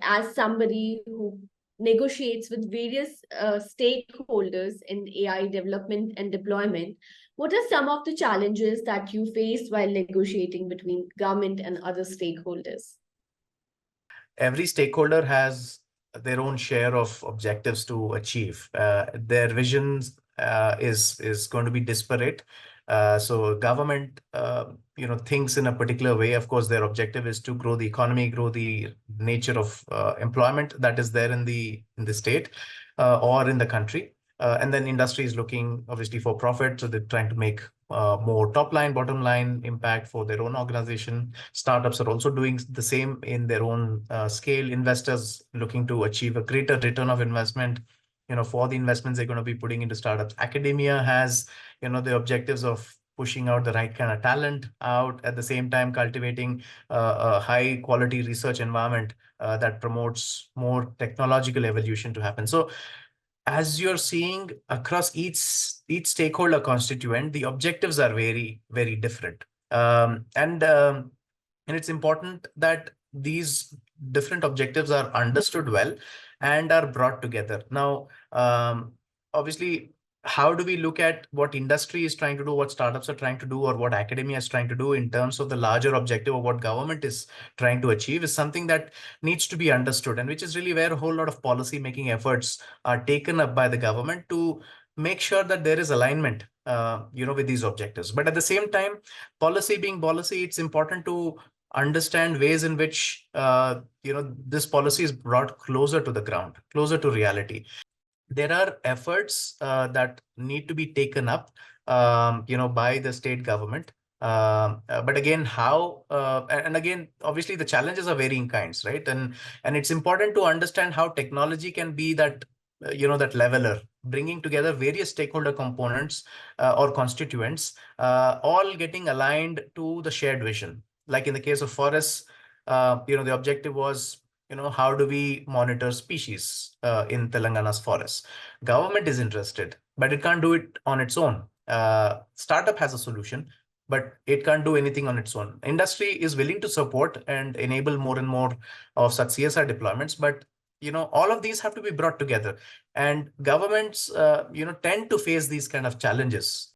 as somebody who negotiates with various stakeholders in AI development and deployment, what are some of the challenges that you faced while negotiating between government and other stakeholders? Every stakeholder has their own share of objectives to achieve. Their visions is going to be disparate. So government, thinks in a particular way. Of course, their objective is to grow the economy, grow the nature of employment that is there in the state or in the country. And then industry is looking obviously for profit, so they're trying to make more top line, bottom line impact for their own organization. Startups are also doing the same in their own scale. Investors looking to achieve a greater return of investment, for the investments they're going to be putting into startups. Academia has, the objectives of pushing out the right kind of talent out, at the same time cultivating a high quality research environment that promotes more technological evolution to happen. So as you're seeing across each stakeholder constituent, the objectives are very, very different. And it's important that these different objectives are understood well and are brought together. Now, obviously, how do we look at what industry is trying to do, what startups are trying to do, or what academia is trying to do in terms of the larger objective of what government is trying to achieve, is something that needs to be understood, and which is really where a whole lot of policy making efforts are taken up by the government to make sure that there is alignment, with these objectives. But at the same time, policy being policy, it's important to understand ways in which, this policy is brought closer to the ground, closer to reality. There are efforts that need to be taken up, by the state government. But again, how and again, obviously, the challenges are varying kinds, right? And it's important to understand how technology can be that, that leveler, bringing together various stakeholder components or constituents, all getting aligned to the shared vision. Like in the case of forests, the objective was, how do we monitor species in Telangana's forests? Government is interested, but it can't do it on its own. Startup has a solution, but it can't do anything on its own. Industry is willing to support and enable more and more of such CSR deployments, but all of these have to be brought together. And governments, tend to face these kind of challenges